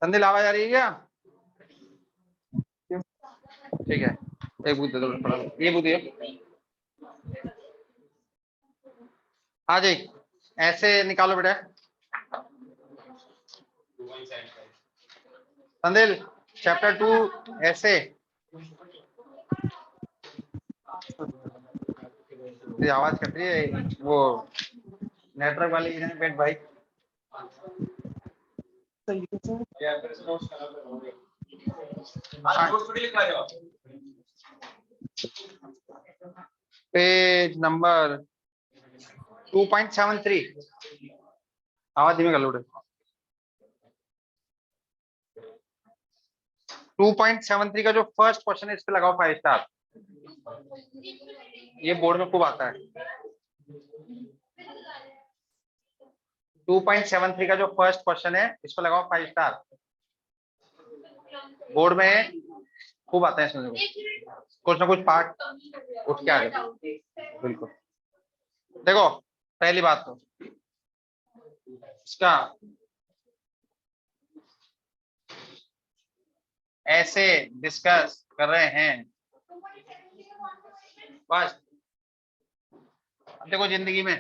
संदिल आवाज आ रही है क्या? ठीक है, एक बुक दे दो थोड़ा, ये बुक दियो। हाँ जी, ऐसे निकालो बेटा। संदिल चैप्टर 2 ऐसे। ये आवाज कट रही है, वो नेटवर्क वाली बेट भाई। Page number 2.73। आवाज धीमी कर लो। 2.73 का जो फर्स्ट क्वेश्चन है इस पे लगाओ 5 स्टार। ये बोर्ड में खूब आता है। 2.73 का जो फर्स्ट क्वेश्चन है इस पे लगाओ 5 स्टार। बोर्ड में खूब आता है इसमें, कुछ ना कुछ पार्ट उठ के आ जाता है। बिल्कुल। देखो पहली बात तो इसका ऐसे डिस्कस कर रहे हैं बस। देखो जिंदगी में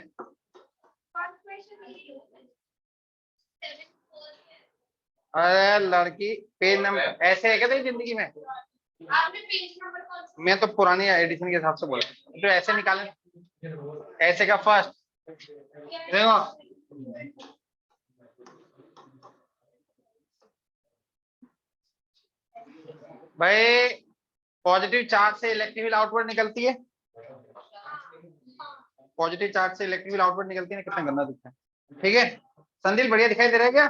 अरे लड़की पेज नंबर ऐसे है क्या तेरी जिंदगी में? आपने पेज नंबर मैं तो पुरानी एडिशन के हिसाब से बोला तो ऐसे निकाले। ऐसे का फर्स्ट देखो भाई, पॉजिटिव चार्ज से इलेक्ट्रिक फील्ड आउटवर्ड निकलती है। पॉजिटिव चार्ज से इलेक्ट्रिक फील्ड आउटवर्ड निकलती है। कितना गंदा दिखता है। ठीक है संदीप, बढ़िया दिखाई दे रहा है क्या?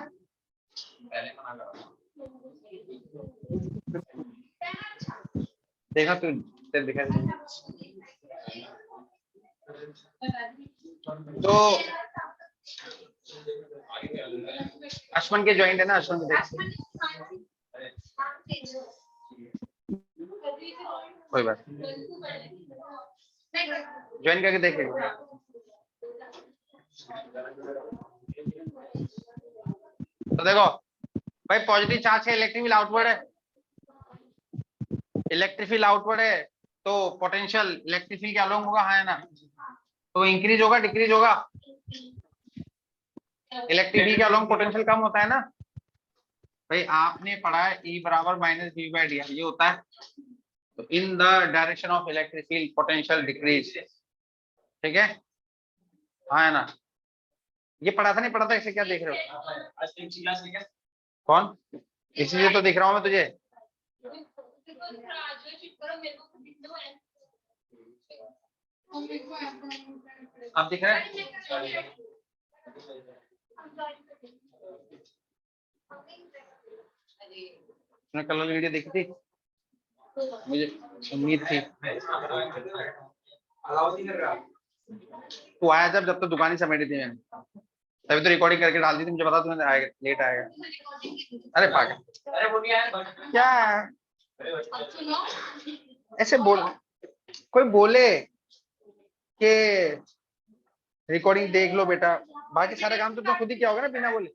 देखा तू दिखाई दे। तो अश्वन के ज्वाइंट है ना, अश्वन के कोई बात ज्वाइन करके देख लेंगे। तो देखो भाई, पॉजिटिव चार्ज है, इलेक्ट्रिक फील्ड आउटवर्ड है। इलेक्ट्रिक फील्ड आउटवर्ड है तो पोटेंशियल इलेक्ट्रिक फील्ड के अलोंग होगा, हाँ है ना? तो इंक्रीज होगा डिक्रीज होगा? इलेक्ट्रिक फील्ड के अलोंग पोटेंशियल कम होता है ना भाई। आपने पढ़ा है E बराबर माइनस वी बाई डी, ये होता है। तो in the direction of electric field potential decrease. ठीक है, हाँ है ना? ये पढ़ा था नहीं पढ़ा था? इसे क्या देख रहे हो? कौन? इसीलिए तो दिख रहा हूं मैं तुझे। आप दिख रहे हैं? तुमने कल वाली वीडियो देखी थी? मुझे उम्मीद थी। तू आया जब तो दुकान ही समेटी थी मैंने, तभी तो रिकॉर्डिंग करके डाल दी थी। मुझे पता तुम्हें आएगा, लेट आएगा। अरे पागल, अरे वो क्या ऐसे बोल, कोई बोले कि रिकॉर्डिंग देख लो बेटा, बाकी सारे काम तो खुद ही क्या होगा ना बिना बोले।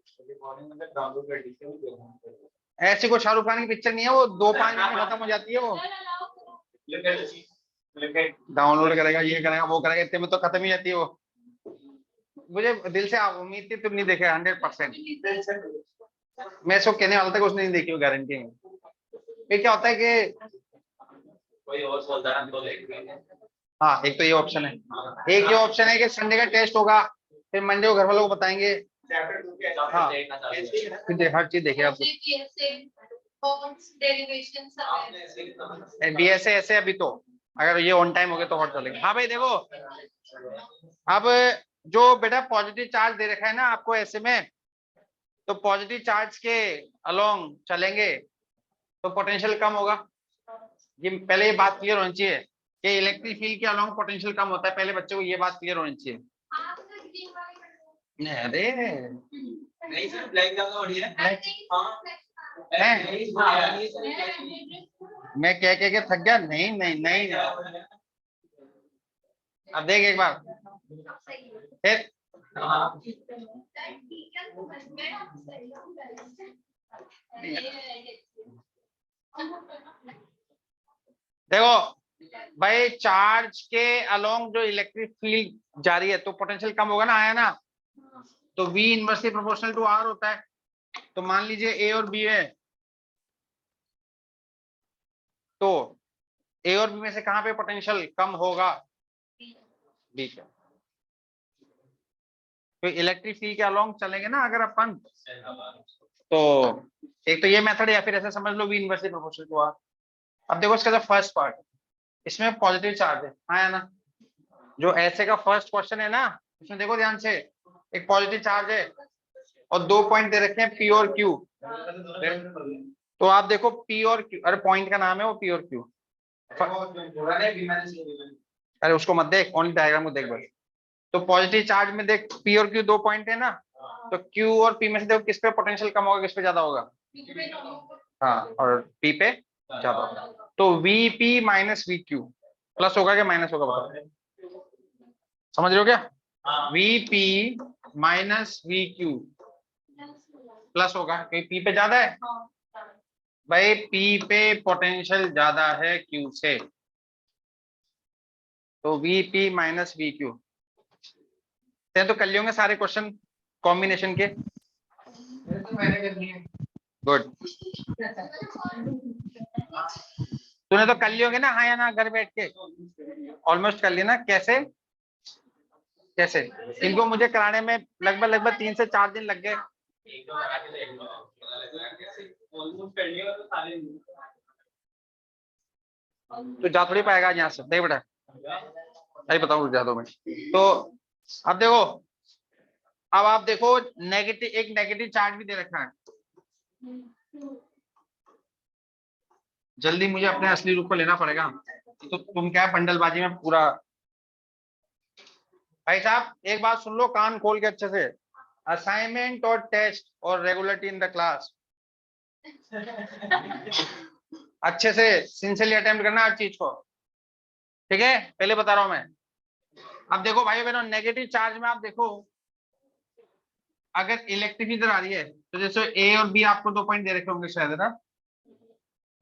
ऐसी कोई शाहरुख खान की पिक्चर नहीं है वो 2-5 मिनट में खत्म हो जाती है। वो डाउनलोड करेगा, ये करेगा, वो करेगा, इतने में तो खत्म ही जाती है वो। मुझे दिल से उम्मीद थी तुम नहीं देखे 100%। मैं इसको कहने वाला था कि उसने नहीं देखी, वो गारंटी है। फिर क्या होता है कि कोई और बोलता है। हाँ एक तो ये ऑप्शन है, एक ये ऑप्शन है कि संडे का टेस्ट होगा, फिर मंडे को घर वालों को बताएंगे। हाँ फिर हर चीज देखे आप। डीएसए ऐसे अभी तो अगर ये ऑन टाइम हो गए तो और चलेंगे। हाँ भाई देखो, अब जो बेटा पॉजिटिव चार्ज दे रखा है ना आपको ऐसे में, तो पॉजिटिव चार्ज के अलोंग चलेंगे तो पोटेंशियल कम होगा। ये पहले ये बात क्लियर होनी चाहिए कि इलेक्ट्रिक फील्ड के अलोंग पोटेंशियल कम होता है। पहले बच्चों को ये बात क्लियर होनी चाहिए। अरे नहीं सर, ब्लैक ज्यादा बढ़िया है। मैं कह के थक गया। नहीं नहीं नहीं, अब देख एक बार फिर। देखो भाई, चार्ज के अलोंग जो इलेक्ट्रिक फील्ड जारी है तो पोटेंशियल कम होगा ना, आया ना। तो V inversely proportional to R होता है। तो मान लीजिए A और B है, तो A और B में से कहां पे पोटेंशियल कम होगा? B पे। तो इलेक्ट्रिक फील्ड के अलोंग चलेंगे ना अगर अपन, तो एक तो ये मेथड है, या फिर ऐसे समझ लो V inversely proportional to R। अब देखो इसका जो फर्स्ट पार्ट, इसमें पॉजिटिव चार्ज है, हाँ या ना। जो ऐसे का फर्स्ट क्वेश्चन है ना, इसमें देखो ध्यान से, एक पॉजिटिव चार्ज है और 2 पॉइंट दे रखे हैं P और Q। तो आप देखो P और Q, अरे पॉइंट का नाम है वो P और Q। अरे उसको मत देख, ओनली डायग्राम को देख बस। तो पॉजिटिव चार्ज में देख P और Q 2 पॉइंट है ना, तो Q और P में से देखो किस पे पोटेंशियल कम होगा, किस पे ज्यादा होगा? हाँ, और P पे ज्यादा होगा। तो VP माइनस VQ प्लस होगा क्या माइनस होगा, बताओ? समझ रहे हो क्या? VP माइनस VQ प्लस होगा, क्योंकि P पे ज्यादा है भाई, P पे पोटेंशियल ज्यादा है Q से, तो VP माइनस VQ। तो कर लिए होंगे सारे क्वेश्चन कॉम्बिनेशन के। गुड, तूने तो कर लिए होंगे ना, हाँ या ना, घर बैठ के ऑलमोस्ट कर लिए ना। कैसे कैसे इनको मुझे कराने में लगभग 3 से 4 दिन लग गए। तो जा थोड़ी पाएगा यहाँ से, देख बेटा, अरे बताऊँ जा 2 मिनट। तो अब देखो, अब आप देखो नेगेटिव, एक नेगेटिव चार्ज भी दे रखा है। जल्दी मुझे अपने असली रूप को लेना पड़ेगा, तो तुम क्या बंडलबाजी में पूरा। भाई साहब एक बात सुन लो कान खोल के अच्छे से, असाइनमेंट और टेस्ट और रेगुलरिटी इन द क्लास अच्छे से सिंसियरली अटेम्प्ट करना हर चीज को, ठीक है? पहले बता रहा हूं मैं। अब देखो भाई बहनों, नेगेटिव चार्ज में आप देखो, अगर इलेक्ट्रिक इधर आ रही है, तो जैसे A और B आपको 2 पॉइंट दे रखे होंगे शायद, है ना?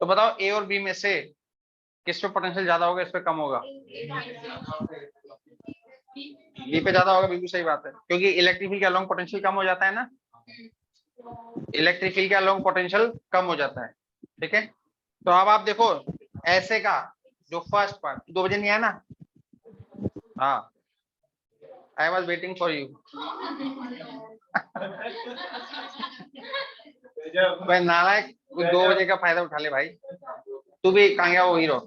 तो बताओ A और B में से किस पे पोटेंशियल ज्यादा होगा, इस पे कम होगा? बी पे ज्यादा होगा, बिल्कुल सही बात है, क्योंकि इलेक्ट्रिक फील्ड के अलोंग पोटेंशियल कम हो जाता है ना। इलेक्ट्रिक फील्ड के अलोंग पोटेंशियल कम हो जाता है, ठीक है? तो अब आप देखो ऐसे का जो फर्स्ट पार्ट 2 बजे नहीं आया ना, हाँ, I was waiting for you. भाई नालायक, 2 बजे का फायदा उठा ले भाई, तू भी कहाँ गया वो हीरो,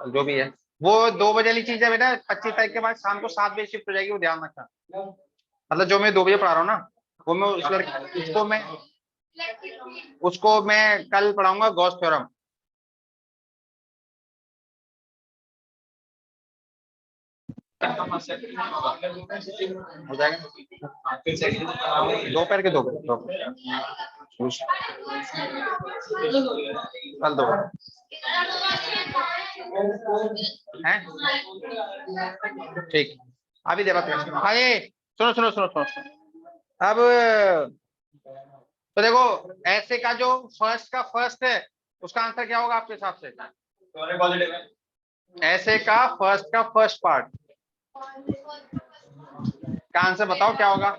जो भी है वो 2 बजे वाली चीज है बेटा। 25 तारीख के बाद शाम को 7 बजे शिफ्ट हो जाएगी, वो ध्यान रखना। मतलब जो मैं 2 बजे पढ़ा रहा हूँ ना, वो मैं उस लड़के उसको मैं कल पढ़ाऊंगा गॉस थ्योरम। हो जाएगा दोपहर के 2 बजे, कल 2 बजे हैं, ठीक। अभी दे बात, अरे सुनो सुनो सुनो सुनो सुनो। अब तो देखो ऐसे का जो फर्स्ट का फर्स्ट है, उसका आंसर क्या होगा आपके हिसाब से? ऐसे का फर्स्ट पार्ट का आंसर बताओ क्या होगा?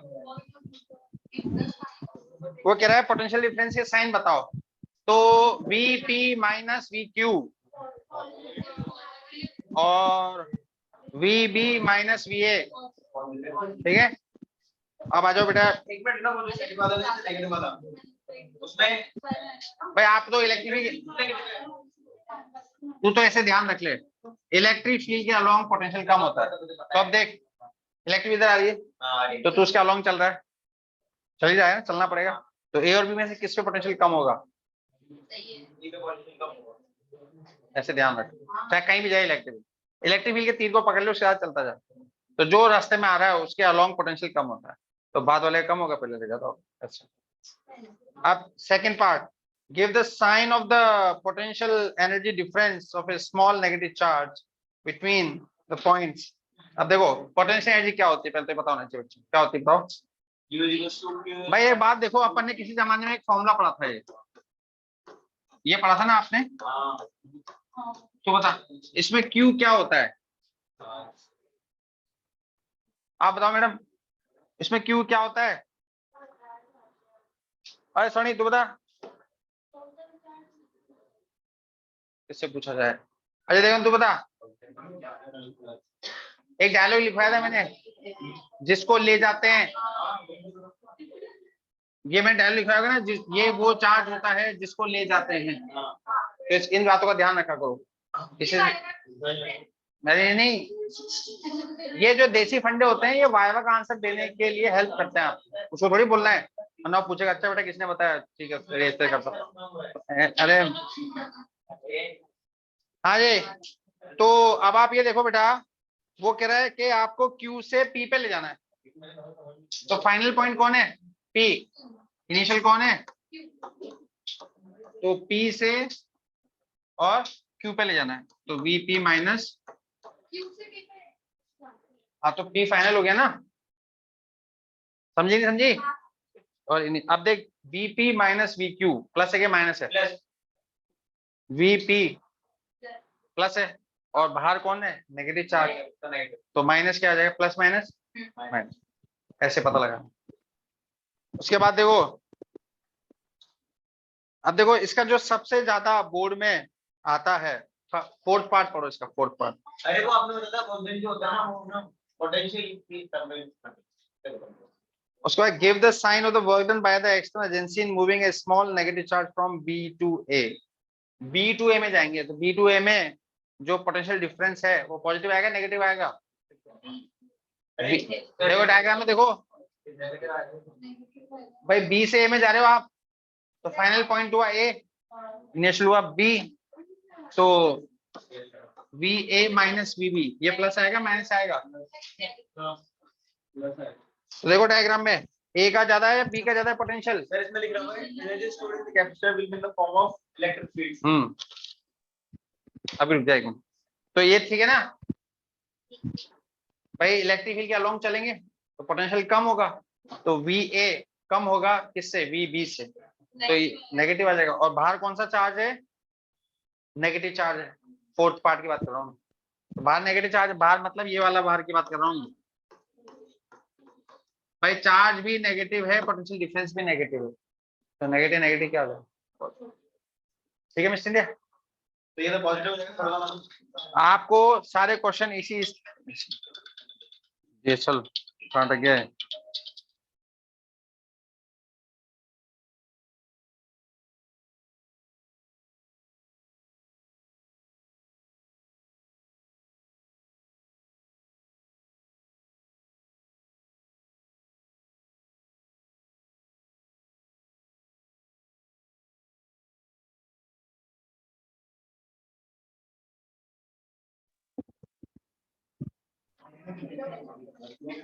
वो कह रहा है पोटेंशियल डिफरेंस के साइन बताओ, तो VP माइनस VQ और VB माइनस VA, ठीक है? अब आ जाओ बेटा, एक मिनट उसमें भाई आप तो इलेक्ट्रिक, तू तो ऐसे ध्यान रख ले, इलेक्ट्रिक फील्ड के अलोंग पोटेंशियल कम होता है। तो अब देख इलेक्ट्रिक इधर आ रही है, तो तू उसके अलोंग चल रहा है, चल ही जाए, चलना पड़ेगा। तो A और B में से किस पे पोटेंशियल कम होगा? ऐसे ध्यान रख, चाहे कहीं भी जाए इलेक्ट्रिक फील्ड के तीर को पकड़ लो, उसके साथ चलता जा, तो जो रास्ते में आ रहा है उसके अलोंग पोटेंशियल कम होता है, तो बाद वाले कम होगा, पहले से ज्यादा होगा। अच्छा, अब second part, give the sign of the potential energy difference of a small negative charge between the points. अब देखो पोटेंशियल एनर्जी क्या होती है, पहले तो बताओ ना बच्चे, क्या होती है बताओ? भाई एक बात देखो, अपन ने किसी जमाने में एक फॉर्मूला पढ़ा था, ये पढ़ा था ना आपने? तो बता इसमें क्यू क्या होता है? आप बताओ मैडम, इसमें क्यू क्या होता है? अरे सोनी तू बता, किससे पूछा जाए? अजय देवगन तू बता। एक डायलॉग लिखवाया था मैंने, जिसको ले जाते हैं, ये मैंने डायलॉग लिखवाया होगा ना, ये वो चार्ज होता है जिसको ले जाते हैं। तो इन बातों का ध्यान रखा करो। किसी नहीं नहीं, ये जो देसी फंडे होते हैं ये वाइवा का आंसर देने के लिए हेल्प करते हैं। आप उसको थोड़ी बोलना है, वरना पूछेगा अच्छा बेटा किसने बताया, ठीक है रजिस्टर करता। अरे हाँ जी, तो अब आप ये देखो बेटा, वो कह रहा है कि आपको क्यू से पी पे ले जाना है। तो फाइनल पॉइंट कौन है? पी। इनिशियल कौन है? तो पी से और क्यू पे ले जाना है, तो वीपी माइनस, हाँ तो पी फाइनल हो गया ना, समझी नहीं समझी? और अब देख VP minus we Q plus है कि माइनस है? वीपी प्लस है और बाहर कौन है? नेगेटिव चार्ज, तो माइनस क्या आ जाएगा? प्लस माइनस माइनस, ऐसे पता लगा। उसके बाद देखो, अब देखो इसका जो सबसे ज्यादा बोर्ड में आता है, फोर्थ पार्ट पढ़ो इसका, फोर्थ पार्ट। अरे वो आपने बताया पोटेंशियल जो होता है ना, वो पोटेंशियल। उसके बाद give the sign of the work done by the external agency in moving a small negative charge from B to A. B to A में जाएंगे, तो बी टू ए में जो पोटेंशियल डिफरेंस है वो पॉजिटिव आएगा नेगेटिव आएगा? देखो डायग्राम में देखो भाई, बी से ए में जा रहे हो आप, तो फाइनल पॉइंट हुआ ए, इनिशियल हुआ बी, तो V A minus V B, ये प्लस आएगा माइनस आएगा? तो देखो डायग्राम में ए का ज्यादा है बी का ज्यादा है पोटेंशियल? सर इसमें लिख रहा है energy stored in the capacitor will be in the form of electric field. अभी रुक जाएगा, तो ये ठीक है ना भाई? इलेक्ट्रिक फील्ड के अलोंग चलेंगे तो पोटेंशियल कम होगा, तो वी ए कम होगा किससे? वी बी से, तो नेगेटिव आ जाएगा। और बाहर कौन सा चार्ज है? नेगेटिव चार्ज है। फोर्थ पार्ट की बात कर रहा हूँ, तो बाहर नेगेटिव चार्ज, बाहर मतलब ये वाला बाहर की बात कर रहा हूँ भाई। चार्ज भी नेगेटिव है, पोटेंशियल डिफरेंस भी नेगेटिव है, तो नेगेटिव नेगेटिव क्या होगा? ठीक है मिस्टर इंडिया, तो ये तो पॉजिटिव हो जाएगा। आपको सारे क्वेश्चन इसी, ये चल कहाँ तक गया है?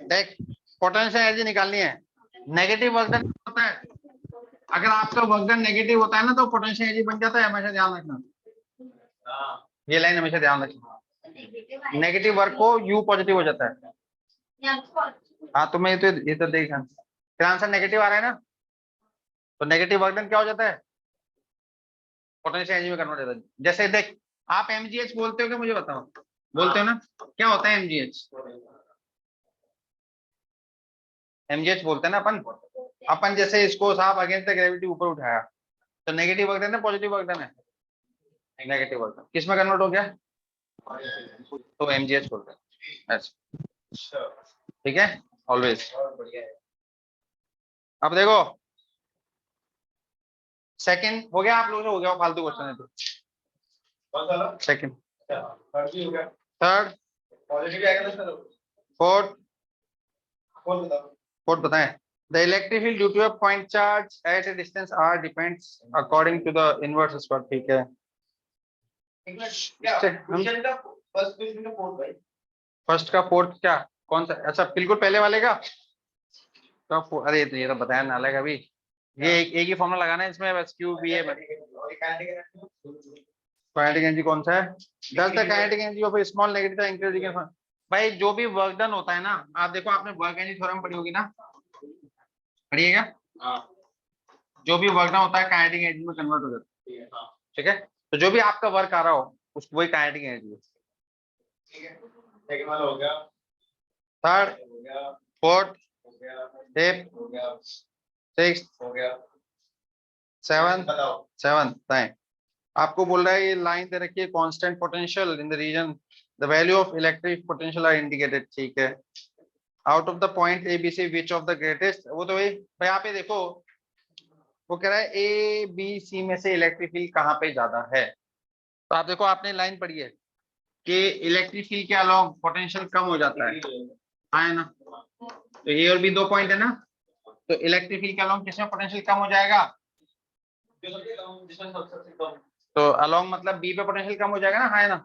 देख पोटेंशियल एनर्जी निकालनी है, नेगेटिव वर्क डन होता है, अगर आपका वर्क डन नेगेटिव होता है ना तो पोटेंशियल एनर्जी बन जाता है, हमेशा ध्यान रखना, ये लाइन हमेशा ध्यान रखना। नेगेटिव वर्क को यू पॉजिटिव हो जाता है। हाँ तो मैं ये तो देख, तेरा आंसर नेगेटिव आ रहा है ना, तो नेगेटिव वर्क डन क्या हो जाता है? पोटेंशियल एनर्जी में कन्वर्ट हो जाता है। जैसे देख, आप एमजीएच बोलते हो क्या? मुझे बताओ, बोलते हो ना? क्या होता है एमजीएच? एमजीएच बोलते हैं ना अपन जैसे इसको साहब अगेंस्ट द ग्रेविटी ऊपर उठाया, तो नेगेटिव वर्क डन है पॉजिटिव वर्क डन है? नेगेटिव वर्क डन किस में कन्वर्ट हो गया? तो एमजीएच बोलते हैं ऐसे, ठीक है ऑलवेज। अब देखो सेकंड हो गया, आप लोगों से हो गया फालतू क्वेश्चन है तो सेकंड, थर्ड, फोर्थ, फोर्थ बताएं। The electric field due to a point charge at a distance r depends according to the inverse square, ठीक है? फर्स्ट का फोर्थ क्या कौन सा? अच्छा बिल्कुल पहले वाले का, तो अरे ये तो बताया ना अलग अभी, ये एक ही फॉर्मूला लगाना है इसमें बस, क्यू बी ए। काइनेटिक एनर्जी कौन सा है? दस the kinetic energy of small negative increasing. भाई जो भी वर्क डन होता है ना, आप देखो आपने वर्क एनर्जी थ्योरम पढ़ी होगी ना, पढ़िएगा, हाँ जो भी वर्क डन होता है काइनेटिक एनर्जी में कन्वर्ट हो जाता है। हाँ ठीक है, तो जो भी आपका वर्क आ रहा हो उसको वही काइनेटिक एनर्जी है। ठीक है, सेकंड वाला हो गया, थर्ड, हो गया, फोर्थ, हो गया, फिफ्थ, हो गया, सिक्स्थ, हो गया, सेवन, बताओ। सेवन। आपको बोल रहा है ये लाइन दे रखी है, constant potential in the region the value of electric potential are indicated. ठीक है, out of the point A B C which of the greatest, वो तो भाई यहाँ पे देखो वो कह रहा है ए बी सी में से इलेक्ट्रिक फील्ड कहाँ पे ज्यादा है। तो आप देखो, आपने लाइन पढ़ी है कि इलेक्ट्रिक फील्ड के अलोंग पोटेंशियल कम हो जाता है, हाँ है ना। तो ये और भी दो पॉइंट है ना, तो इलेक्ट्रिक फील्ड के अलोंग किसमें पोटेंशियल कम हो जाएगा, जो सबसे कम, जिसमें सबसे कम, तो अलोंग मतलब बी पे पोटेंशियल कम हो जाएगा ना, हाँ है ना।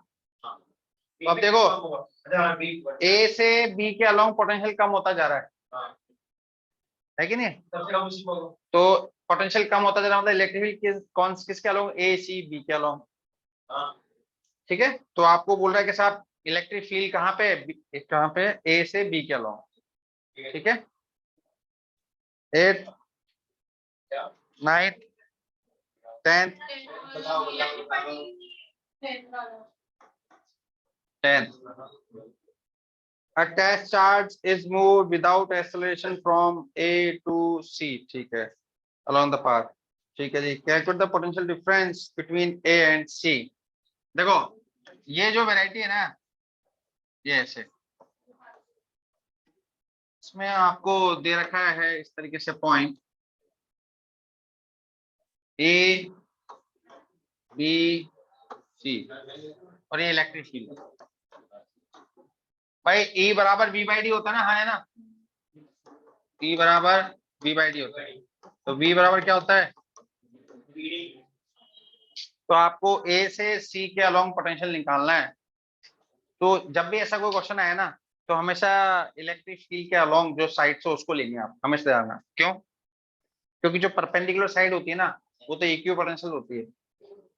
हाँ तो अब देखो अच्छा हाँ बी, ए से बी के अलोंग पोटेंशियल कम होता जा रहा हाँ है कि नहीं। सबसे कम उसी को, तो पोटेंशियल कम होता जा रहा है, मतलब इलेक्ट्रिक फील्ड कौन किसके अलोंग, ए सी बी के अलोंग। हाँ ठीक है, तो आपको बोल रहा है कि साहब इलेक्ट्रिक फील्ड कहाँ पे ए से बी के अलोंग। ठीक है, 8, क्या 9, 10, बताओ बताओ बताओ, 10 attached charge is moved without acceleration from A to C, ठीक है, along the path। ठीक है जी, calculate the potential difference between A and C। देखो ये जो वैरायटी है ना, ये ऐसे इसमें आपको दे रखा है इस तरीके से पॉइंट A B C और ये इलेक्ट्रिक फील्ड। भाई E बराबर V बाई डी होता है ना, हाँ है ना, E बराबर V बाई डी होता है। तो V बराबर क्या होता है, तो आपको A से C के अलोंग पोटेंशियल निकालना है। तो जब भी ऐसा कोई क्वेश्चन आए ना, तो हमेशा इलेक्ट्रिक फील्ड के अलोंग जो साइड से उसको लेंगे आप, हमेशा ध्यान रखना। क्यों, क्योंकि जो परपेंडिकुलर साइड होती है ना वो तो इक्वी पोटेंशियल होती है।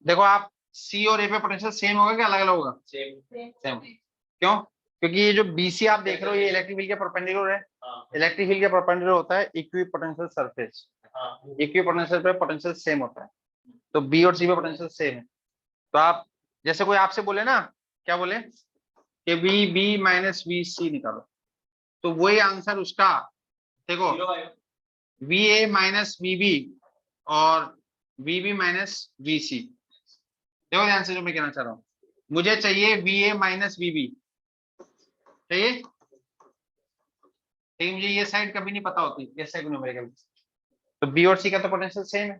देखो आप सी और ए पे पोटेंशियल सेम होगा क्या अलग अलग होगा, सेम। क्यों, क्योंकि ये जो बीसी आप देख रहे हो ये इलेक्ट्रिक फील्ड के परपेंडिकुलर है। इलेक्ट्रिक फील्ड के परपेंडिकुलर होता है equi potential surface, equi potential पे पोटेंशियल सेम होता है। तो बी और सी पे पोटेंशियल सेम है। तो आप जैसे कोई आपसे बोले ना, क्या बोले कि V B minus V C निकालो, तो वही आंसर उसका देखो V A minus V B और V B minus V C. देखो ध्यान से जो मैं कहना चाह रहा हूँ, मुझे चाहिए V A minus V B चाहिए, लेकिन मुझे ये साइड कभी नहीं पता होती, ये साइड न्यूमेरिकल। तो बी और सी का तो पोटेंशियल सेम है,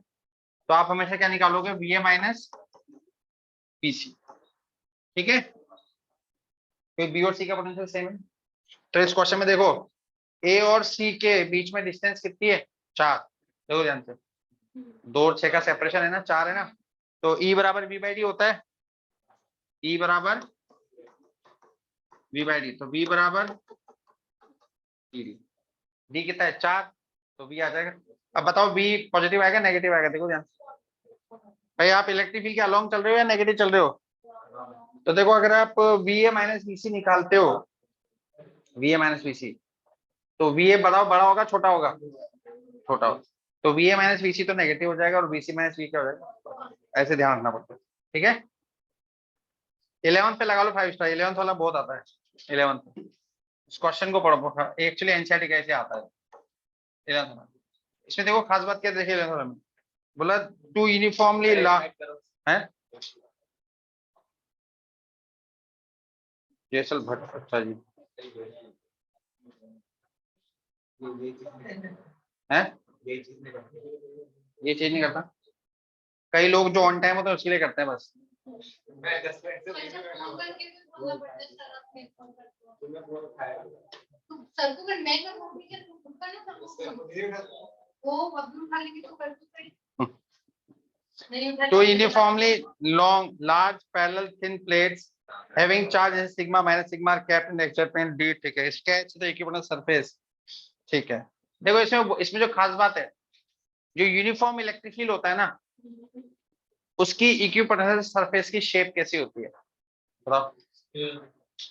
तो आप हमेशा क्या निकालोगे, वी ए माइनस वी सी। ठीक है, तो बी और सी का पोटेंशियल सेम है। तो इस क्वेश्चन में देखो ए और सी के बीच में डिस्टेंस कितनी है, 4। देखो ध्यान से, 2 और 6 का सेपरेशन है ना, 4 है ना। तो ई बराबर वी बाई डी होता है, ई बराबर वी बाई डी, तो वी बराबर डी, डी कितना है 4, तो वी आ जाएगा। अब बताओ वी पॉजिटिव आएगा नेगेटिव आएगा, देखो ध्यान से। भाई आप इलेक्ट्रिक फील्ड के अलोंग चल रहे हो या नेगेटिव चल रहे हो, तो देखो अगर आप वी ए माइनस वी सी निकालते हो, वी ए माइनस वी सी, तो वी ए बड़ा होगा छोटा होगा, छोटा होगा। तो वी ए माइनस वी सी तो नेगेटिव हो जाएगा और वी सी माइनस वी क्या हो जाएगा, ऐसे ध्यान रखना पड़ता है। ठीक है, 11th पे लगा लो 5 स्टार, 11th वाला बहुत आता है। 11th इस क्वेश्चन को पढ़ो, एक्चुअली एनसीईआरटी कैसे आता है 11th में। इसमें देखो खास बात क्या देखिए 11th में, बोला टू यूनिफॉर्मली है जयसल भट्ट, अच्छा जी है, ये चीज नहीं करता। कई लोग जो ऑन टाइम होते हैं उसके लिए करते हैं बस। तो uniformly long large parallel thin plates having charge sigma minus sigma are kept in actual plane D. ठीक है, स्केच द इक्विवेलेंट सरफेस। ठीक है, देखो इसमें जो खास बात है, जो यूनिफॉर्म इलेक्ट्रिक फील्ड होता है ना उसकी इक्विपोटेंशियल सरफेस की शेप कैसी होती है बताओ।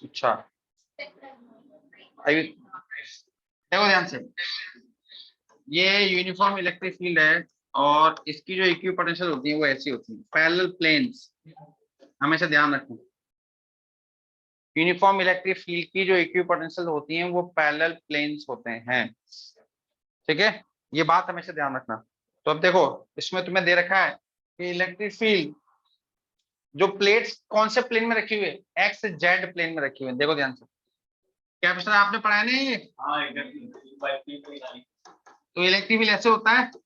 अच्छा देखो ध्यान से, ये यूनिफॉर्म इलेक्ट्रिक फील्ड है और इसकी जो इक्विपोटेंशियल होती है वो ऐसी होती है, पैरेलल प्लेन्स, हमेशा ध्यान रखना। यूनिफॉर्म इलेक्ट्रिक फील्ड की जो इक्विपोटेंशियल होती हैं वो पैरेलल प्लेन्स होते हैं, ठीक है, ये बात हमेशा ध्यान रखना। तो अब देखो इसमें तुम्हें दे रखा है कि इलेक्ट्रिक फील्ड जो प्लेट्स कौन से प्लेन में रखी हुई है, एक्स जेड प्लेन में रखी हुई है, देखो ध्यान से, कैपेसिटर आपने पढ़ा है ना ये। हाँ एग्जैक्टली। तो इलेक्ट्रिक फील्ड ऐसे होता है, तो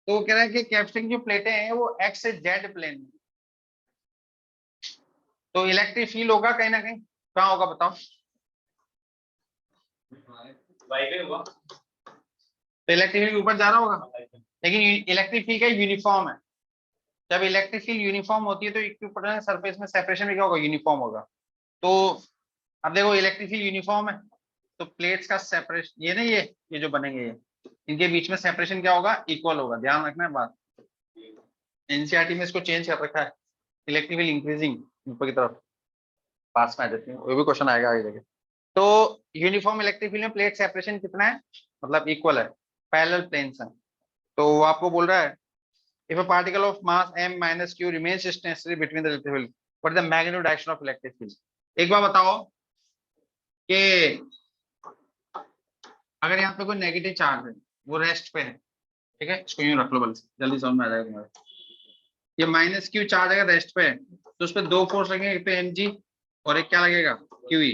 वो कह रहा है कि कैपेसिटर की जो प्लेटें हैं वो एक्स से जेड प्लेन में, तो इलेक्ट्रिक फील्ड होगा कहीं ना कहीं, कहाँ होगा बताओ। तो इलेक्ट्रिक फील्ड ऊपर जा रहा होगा, लेकिन इलेक्ट्रिक फील्ड का यूनिफॉर्म है। जब इलेक्ट्रिक फील्ड यूनिफॉर्म होती है तो इक्विपोटेंशियल सरफेस में सेपरेशन भी क्या होगा, यूनिफॉर्म होगा। तो अब देखो इलेक्ट्रिक फील्ड यूनिफॉर्म है तो प्लेट्स का सेपरेशन, ये नहीं ये जो बनेंगे ये, इनके बीच में सेपरेशन क्या होगा, इक्वल होगा, ध्यान रखना है बात। एनसीईआरटी में इसको चेंज कर रखा है, इलेक्ट्रिक फील्ड इंक्रीजिंग ऊपर की तरफ, पास में आ जाती है, वो भी क्वेश्चन आएगा आगे जगह। तो यूनिफॉर्म इलेक्ट्रिक फील्ड में प्लेट सेपरेशन कितना है, मतलब इक्वल है, पैरेलल प्लेन्स है। तो वो आपको बोल रहा है if a particle of mass m minus q remains stationary between the electric field, what is the magnitude direction of electric field। एक बार बताओ कि अगर यहाँ पे कोई नेगेटिव चार्ज है वो रेस्ट पे है, ठीक है, इसको यूं रख लो बल्कि जल्दी समझ में आ जाएगा तुम्हारे। ये माइनस क्यू चार्ज अगर रेस्ट पे है तो उस पर दो फोर्स लगेंगे, एक पे एम जी और एक क्या लगेगा, क्यू ई।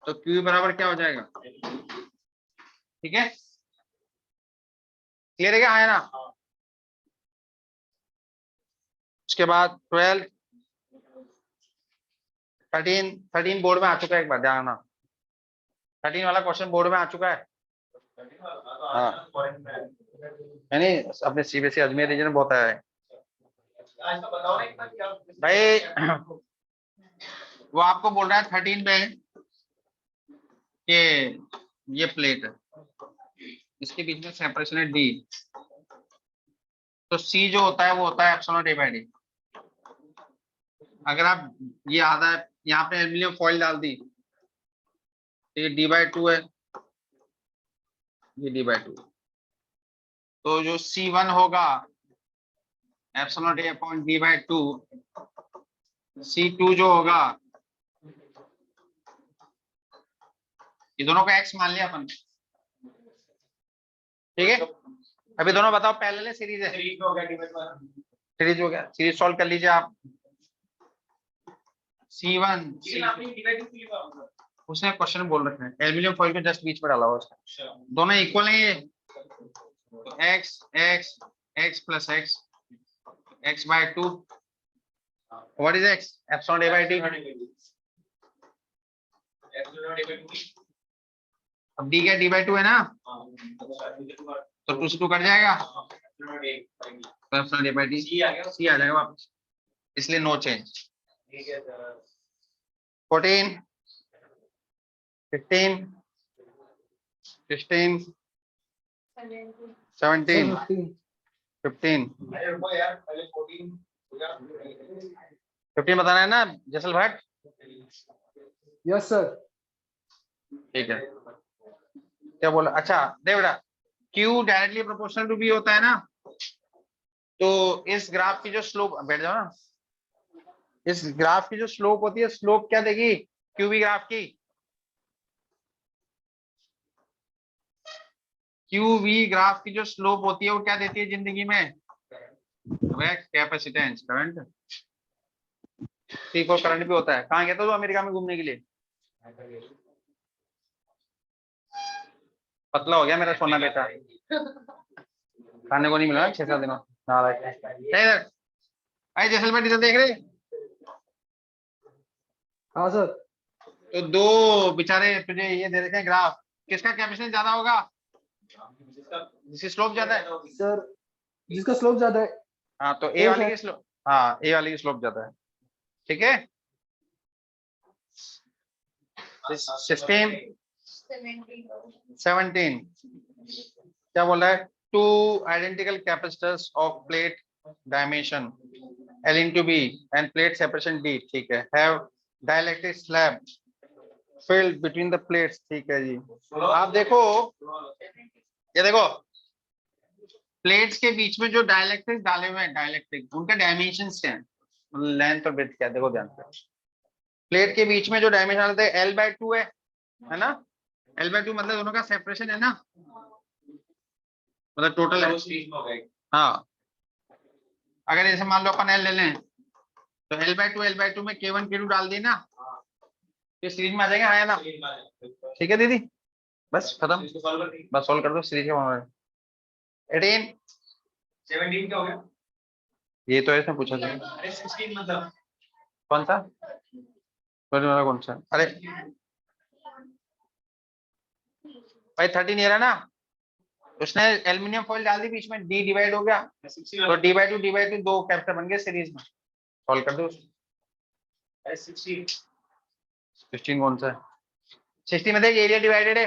तो क्यू बराबर क्या हो जाएगा, ठीक है, क्लियर है क्या, है ना। उसके बाद 12 13 बोर्ड में आ चुका है, एक बार ध्यान रखना, 13 वाला क्वेश्चन बोर्ड में आ चुका है। हाँ नहीं, अपने सीबीएसई अजमेर रीजन में बहुत आया है भाई। वो आपको बोल रहा है 13 में कि ये प्लेट है, इसके बीच में सेपरेशन है डी, तो सी जो होता है वो होता है एप्सिलॉन ए बाय डी। अगर आप ये आधा यहाँ पे एल्यूमिनियम फॉइल डाल दी तो ये d/2 है, ये d/2, तो जो C1 होगा एप्सिलॉन ए अपॉन d/2, C2 जो होगा, ये दोनों का x मान लिया अपन, ठीक है। अभी दोनों बताओ पैरेलल है सीरीज है, सीरीज हो गया, सीरीज सॉल्व कर लीजिए आप। C1 उसने क्वेश्चन बोल रखे हैं, एल्यूमिनियम फॉइल को जस्ट बीच में डाला हुआ उसका, दोनों इक्वल है ये, तो x x x plus x x/2, what is x, epsilon a by d। अब d क्या d/2 है ना, तो 2 से 2 कट जाएगा, तो epsilon a by d c आ जाएगा वापस, इसलिए नो चेंज। 14 15 16 17 15 15 बताना है ना जैसल भट्ट। Yes sir. ठीक है, क्या बोला, अच्छा देख बेटा, Q directly proportional to B होता है ना, तो इस ग्राफ की जो स्लोप, बैठ जाओ ना, इस ग्राफ की जो स्लोप होती है, स्लोप क्या देगी QV ग्राफ की, QV ग्राफ की जो स्लोप होती है वो क्या देती है जिंदगी में, कैपेसिटेंस करंट, C4 करंट भी होता है। कहाँ गया था तो अमेरिका में घूमने के लिए, पतला हो गया मेरा सोना बेटा, खाने को नहीं मिला 6-7 दिनों। भाई जैसलमेर डीजल देख रहे, हाँ सर। तो दो बेचारे तुझे ये दे रखे हैं ग्राफ, किसका कैपेसिटेंस ज्यादा होगा, जिसकी स्लोप ज्यादा है सर जिसका स्लोप ज्यादा है। हाँ, तो ए वाली की स्लोप, हाँ ए वाली की स्लोप ज्यादा है, ठीक है। 16 17 क्या बोल रहा है, two identical capacitors of plate dimension L into B and plate separation D, ठीक है, have dielectric slab filled between the plates, ठीक है जी। आप देखो ये देखो प्लेट्स के बीच में जो डायइलेक्ट्रिक डाले हुए हैं, डायइलेक्ट्रिक उनके डायमेंशंस क्या हैं, लेंथ और ब्रेड्थ क्या है, देखो ध्यान से। प्लेट के बीच में जो डायमेंशन डालते हैं L/2 है ना, L/2 मतलब दोनों का सेपरेशन है ना, मतलब टोटल है। हाँ, अगर ऐसे मान लो अपन L ले लें तो L/2 में K1 K2 डाल दिए ना, तो सीरीज में आ जाएंगे, हाँ या ना। ठीक है दीदी, बस खत्म, बस सॉल्व कर दो सीरीज के मामले में। 18 17 क्या हो गया? ये तो ऐसे पूछा था। अरे 16 मतलब कौन सा वाला कौन सा, अरे भाई 13 ये रहा ना, उसने एल्युमिनियम फॉइल डाल दी बीच में, D डिवाइड हो गया, 16 तो D/2 दो कैरेक्टर बन गए सीरीज में, सॉल्व कर दो। अरे 16 16 कौन सा है, 60 में देख एरिया डिवाइडेड है,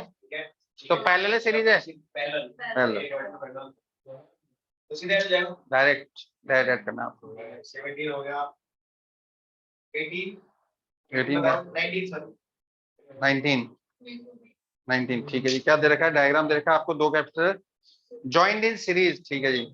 तो पैरेलल सीरीज है, पैरेलल तो सीधा हो जाएगा। डायरेक्ट डायरेक्ट करना आपको। 17 हो गया, 18 18 19 सर 19 19 ठीक है जी। क्या दे रखा है, डायग्राम दे रखा है आपको, दो कैपेसिटर जॉइंड इन सीरीज, ठीक है जी।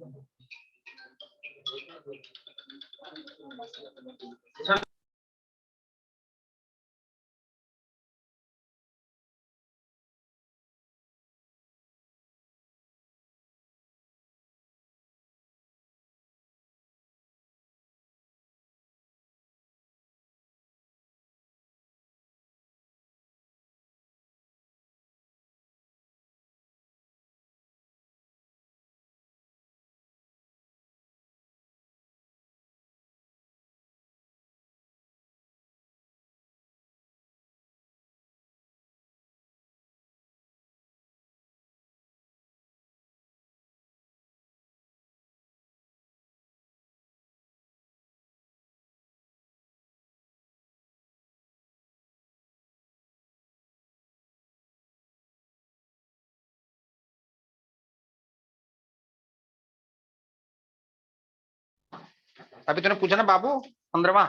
अभी तूने पूछा ना बाबू 15वां,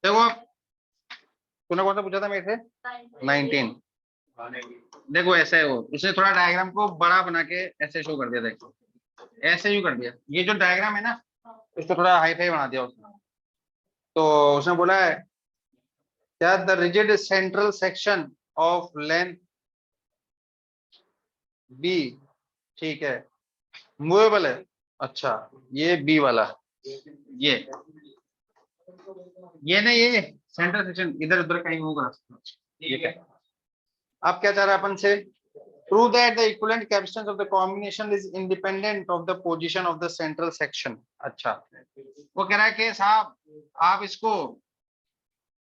देखो तूने कौन सा पूछा था मेरे से, 19। देखो ऐसा है, वो उसने थोड़ा डायग्राम को बड़ा बना के ऐसे शो कर दिया, देखो ऐसे ही कर दिया, ये जो डायग्राम है ना उसको थोड़ा हाई फाई बना दिया उसने। तो उसने बोला है क्या, the rigid central section of length B, ठीक है, मूवेबल है। अच्छा, ये बी वाला, ये ना, ये सेंट्रल सेक्शन इधर उधर कहीं होगा, ये क्या, अब क्या चाह रहा है अपन से, prove that the equivalent capacitance of the combination is independent of the position of the central section। अच्छा, वो कह रहा है कि साहब आप इसको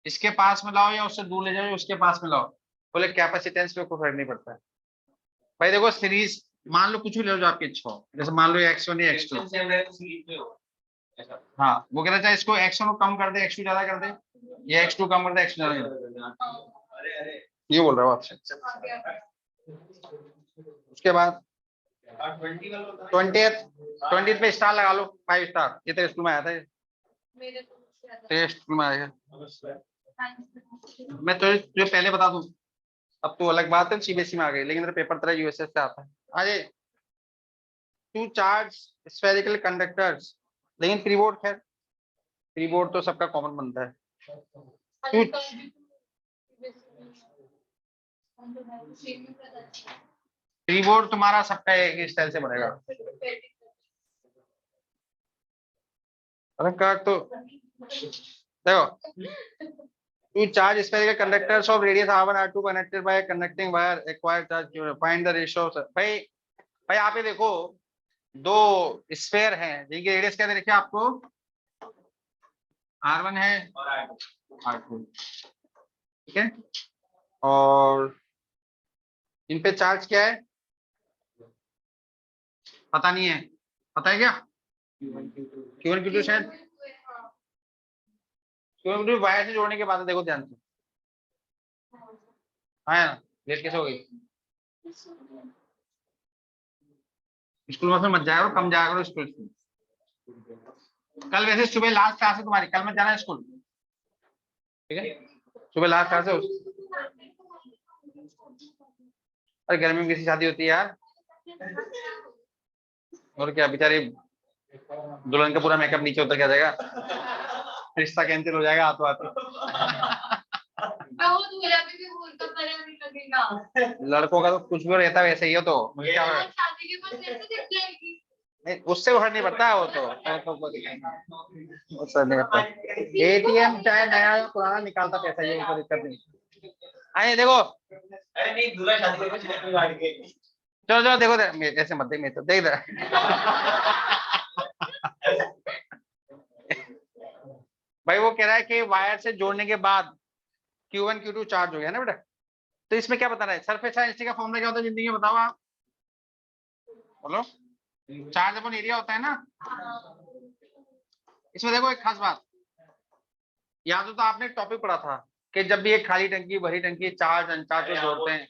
इसके पास में लाओ या उससे दूर ले जाओ या उसके पास में लाओ, बोले कैपेसिटेंस पे कोई फर्क नहीं पड़ता है। भाई देखो सीरीज मान लो कुछ भी ले लो जो आपकी इच्छा हो, जैसे मान लो X1 या X2, हाँ वो कह रहा था इसको X1 को कम कर दे X2 ज्यादा कर दे, या X2 कम कर दे X2 ज्यादा कर दे, ये बोल रहा हूँ आपसे। उसके बाद 20th पे स्टार लगा लो, 5 स्टार, ये तेरे स्कूल में आया था, तेरे स्कूल में आएगा। मैं तुझे पहले बता दूं, अब तो अलग बात है CBSE में आ गई, लेकिन तेरा पेपर तेरा USS से आता है। अरे 2 चार्ज स्फेरिकल कंडक्टर्स, लेकिन फ्री बोर्ड, खैर फ्री बोर्ड तो सबका कॉमन बनता है। फ्री बोर्ड तुम्हारा सबका एक स्टाइल से बनेगा, अरे का तो देखो, 2 charge spherical conductors of radius r1 r2 connected by a conducting wire acquired charge, find the ratio of, भाई आप ये देखो दो स्फेयर हैं जिनकी रेडियस क्या दे रखी है आपको, r1 है और r2, ठीक है, और इन पे चार्ज क्या है पता नहीं है, पता है क्या, Q1 Q2 शायद, Q1 Q2 वायर से जोड़ने के बाद देखो ध्यान से, हाँ लेट कैसे हो गई, स्कूल में मत जाया करो, कम जाया करो स्कूल। कल वैसे सुबह लास्ट क्लास है तुम्हारी, कल मत जाना स्कूल, ठीक है, सुबह लास्ट क्लास है। अरे गर्मी में किसी शादी होती है यार, और क्या, बेचारी दुल्हन का पूरा मेकअप नीचे उतर के आ जाएगा, रिश्ता कैंसिल हो जाएगा हाथों हाथ। लड़कों का तो कुछ भी रहता है वैसे ही हो, तो मुझे क्या नहीं, उससे फर्क नहीं पड़ता, वो तो उससे नहीं पड़ता। एटीएम चाहे नया या पुराना निकालता पैसा, ये कोई दिक्कत नहीं। आइए देखो, अरे नहीं, दूल्हा शादी में चले गाड़ी के। चलो चलो देखो, ऐसे मत देख, मैं तो देख भाई वो कह रहा है कि वायर से जोड़ने के बाद Q1 Q2 चार्ज हो गया ना बेटा, तो इसमें क्या बताना है, सरफेस डेंसिटी का फॉर्मूला क्या होता है जिंदगी में, बताओ आप बोलो। चार्ज अपन एरिया होता है ना। इसमें देखो एक खास बात, याद हो तो आपने टॉपिक पढ़ा था कि जब भी एक खाली टंकी भरी टंकी चार्ज अनचार्ज को जोड़ते हैं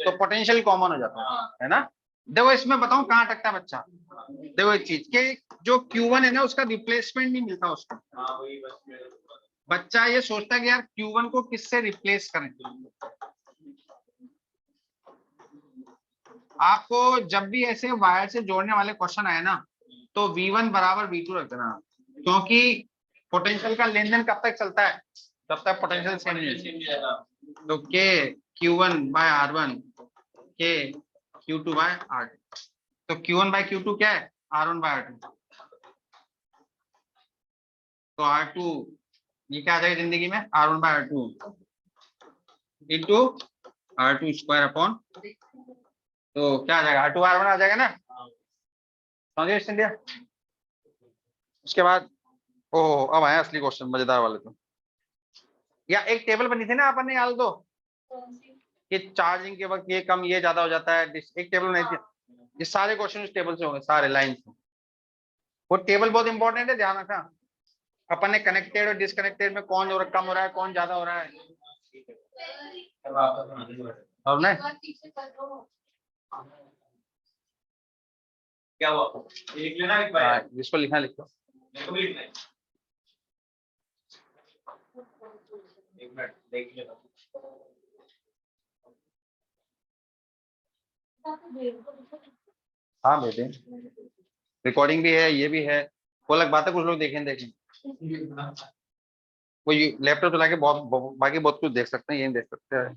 तो पोटेंशियल कॉमन हो जाता है ना। देखो इसमें बताऊं कहाँ अटकता है बच्चा, देखो एक चीज के जो Q1 है ना उसका रिप्लेसमेंट नहीं मिलता उसको। बच्चा ये सोचता है कि यार Q1 को किससे रिप्लेस करें। आपको जब भी ऐसे वायर से जोड़ने वाले क्वेश्चन आए ना तो V1 बराबर V2 रख देना, क्योंकि पोटेंशियल का लेन देन कब तक चलता है, तब तक पोटेंशियल सेम नहीं है। तो K Q1 bye R1 K Q2 bye R2, तो Q1 बाय Q2 क्या है, R1 बाय R2, तो R2 ये क्या आ जाएगा जिंदगी में, R1 bye R2 into R2 square upon, तो क्या आ जाएगा, R2 R1 आ जाएगा ना, समझे इंडिया। उसके बाद ओह अब आया असली क्वेश्चन मजेदार वाले, तो या एक टेबल बनी थी ना अपन ने, याद दो कि चार्जिंग के वक्त ये कम ये ज्यादा हो जाता है, एक टेबल बनाई थी, ये सारे क्वेश्चन उस टेबल से होंगे, सारे लाइन से। वो टेबल बहुत इंपॉर्टेंट है, ध्यान रखना। अपन ने कनेक्टेड और डिसकनेक्टेड में कौन और कम हो रहा है, कौन ज्यादा हो रहा है, अब नहीं क्या हुआ, लिख लेना एक बार, जिसको लिखना लिखो। मेरे को भी लिखना है। एक मिनट देख लेता हूँ। हाँ बेटे, रिकॉर्डिंग भी है, ये भी है, वो अलग बात है, कुछ लोग देखें वो लैपटॉप चला के बाकी बहुत कुछ देख सकते हैं, ये नहीं देख सकते हैं।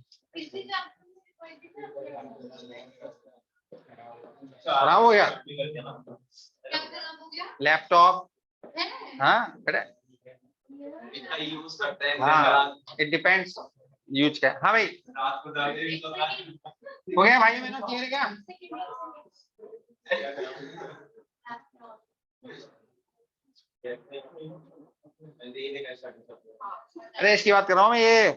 खराब हो गया लैपटॉप, हाँ बेटा, यूज करते हैं, हाँ इट डिपेंड्स यूज क्या, हाँ भाई रात को हो गया भाई, मैंने क्लियर है क्या। अरे इसकी बात कर रहा हूँ मैं, ये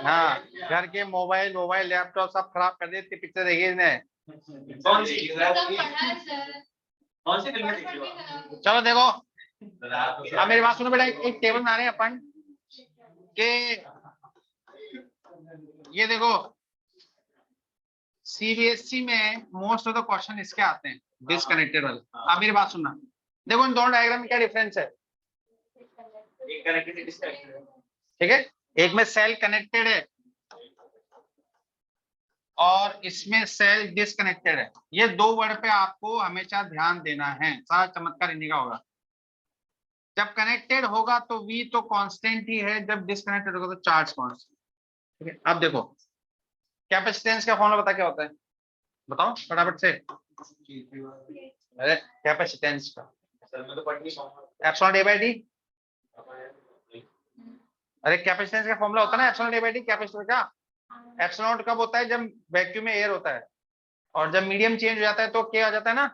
हाँ घर के मोबाइल लैपटॉप सब खराब कर दिए, पिक्चर देखी इसने। कौन सी फिल्म देखी हो? चलो देखो, अब मेरी बात सुनो बेटा, एक टेबल बना रहे हैं अपन के, ये देखो सीबीएसई में मोस्ट ऑफ द क्वेश्चन इसके आते हैं डिसकनेक्टेड वाले। अब मेरी बात सुनना, देखो इन दोनों डायग्राम में क्या डिफरेंस है, एक कनेक्टेड डिस्कनेक्टेड, ठीक है, एक में सेल कनेक्टेड है और इसमें सेल डिसकनेक्टेड है। ये दो वर्ड पे आपको हमेशा ध्यान देना है, सारा चमत्कार इन्हीं का होगा। जब कनेक्टेड होगा तो V तो कांस्टेंट ही है, जब डिसकनेक्टेड होगा तो चार्ज कांस्टेंट, ठीक है। अब देखो कैपेसिटेंस का फॉर्मूला पता क्या होता है, बताओ फटाफट से। अरे कैपेसिटेंस का सर मैं तो पढ़ नहीं पाऊंगा। एप्सिलॉन ए बाय डी, अरे कैपेसिटेंस का फॉर्मूला होता है ना एप्सिलॉन ए बाय डी, कैपेसिटर का। एप्सिलॉन कब होता है, जब वैक्यूम में एयर होता है, और जब मीडियम चेंज हो जाता है तो क्या आ जाता है ना,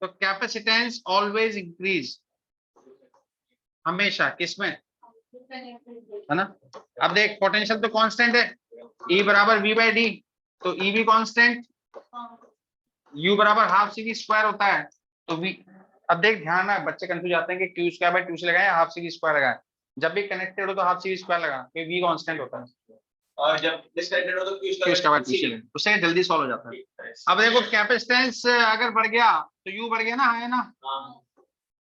तो कैपेसिटेंस ऑलवेज इंक्रीज, हमेशा किसमें, है ना। अब देख पोटेंशियल तो कांस्टेंट है, E बराबर V बाई डी, तो E भी कांस्टेंट, U बराबर हाफ सी स्क्वायर होता है, तो V। अब देख ध्यान ना, बच्चे कंफ्यूज आते हैं कि Q स्क्वायर बाई 2 से लगाए, हाफ सी स्क्वायर लगाए। जब भी कनेक्टेड हो तो हाफ सी स्क्वायर लगा, क्योंकि V कांस्टेंट होता है, और जब डिस्कनेक्टेड हो तो Q स्क्वायर बाई 2 से लगाए, उससे जल्दी सॉल्व हो जाता है। अब देखो कैपेसिटेंस अगर बढ़ गया तो U बढ़ गया ना, है ना,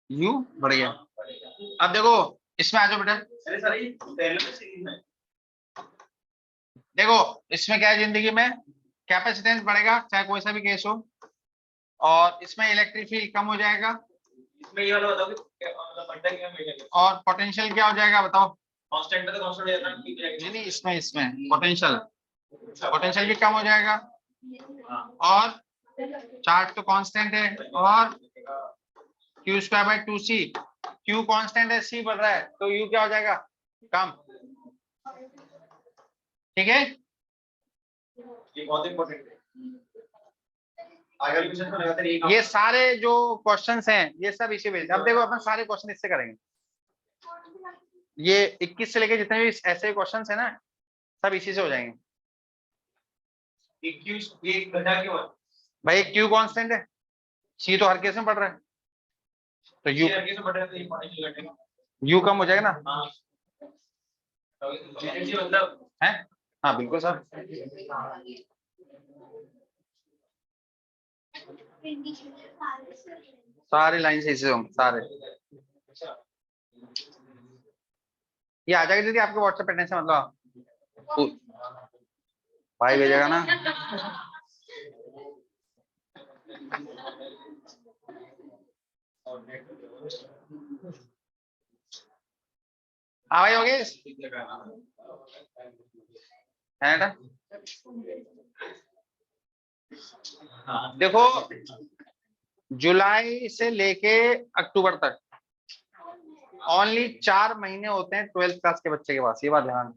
U बढ़ गया। अब देखो इसमें आ जाओ बेटा, अरे सर ये पहले से सीरीज में देखो इसमें क्या है जिंदगी में, कैपेसिटेंस बढ़ेगा चाहे कोई सा भी केस हो, और इसमें इलेक्ट्रिक फील्ड कम हो जाएगा, इसमें ये वाला बताओ कि मतलब फंडा क्या मिलेगा, और पोटेंशियल क्या हो जाएगा बताओ। कांस्टेंट है तो कांस्टेंट हो जाता है, ठीक है। नहीं नहीं, इसमें पोटेंशियल भी कम हो जाएगा, हाँ। और चार्ज तो कांस्टेंट है, और q²/2c, q कांस्टेंट है, c बढ़ रहा है, तो u क्या हो जाएगा, कम। ठीक है, ये बहुत इंपॉर्टेंट है। अगर क्वेश्चन में लगातार एक ये सारे जो क्वेश्चंस हैं ये सब इसी बेस। अब देखो अपन सारे क्वेश्चन इससे करेंगे, ये 21 से लेके जितने भी ऐसे क्वेश्चंस है ना, सब इसी से हो जाएंगे। एक क्यू ये घटा क्यों है? भाई q कांस्टेंट है, c तो हर केस में पड़ रहा है, तो u ये आगे से बढ़ रहा है तो ये पोटेंशियल घटेगा। u कम हो जाएगा ना। हाँ, तो एनर्जी मतलब है, हाँ बिल्कुल सर। सारी लाइन से इसी होंगे सारे। ये आ जाएगा दीदी आपके व्हाट्सएप पे, टेंशन मतलब भाई भेजेगा ना। हाँ भाई हो गए है ना। देखो जुलाई से लेके अक्टूबर तक ओनली 4 महीने होते हैं 12th क्लास के बच्चे के पास, ये बात ध्यान।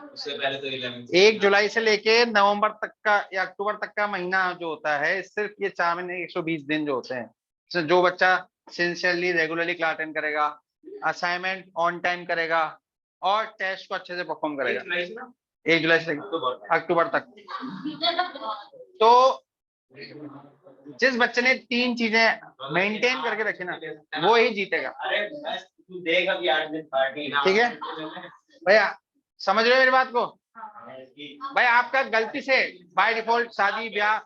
उससे पहले तो 11 1 जुलाई से लेके नवंबर तक का या अक्टूबर तक का महीना जो होता है, सिर्फ ये 4 महीने 120 दिन जो होते हैं, तो जो बच्चा सिंसियरली रेगुलरली क्लास अटेंड करेगा, असाइनमेंट ऑन टाइम करेगा, और टेस्ट को अच्छे से परफॉर्म करेगा, 1 जुलाई से अक्टूबर तक। तो जिस बच्चे ने 3 चीजें मेंटेन करके रखी ना, वो ही जीतेगा। अरे बस तू देख अभी 8 दिन पार्टी। ठीक है भैया, समझ रहे हो मेरी बात को। भाई आपका गलती से बाय डिफॉल्ट शादी ब्याह,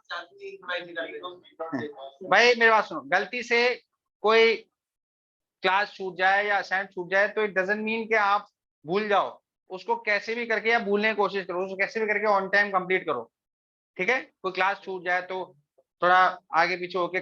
भाई मेरी बात सुनो, गलती से कोई क्लास छूट जाए या असाइनमेंट छूट जाए तो इट डजंट मीन कि आप भूल जाओ, उसको कैसे भी करके या भूलने की कोशिश करो, उसको कैसे भी करके ऑन टाइम कंप्लीट करो। ठीक है, कोई क्लास छूट जाए तो थोड़ा आगे पीछे होके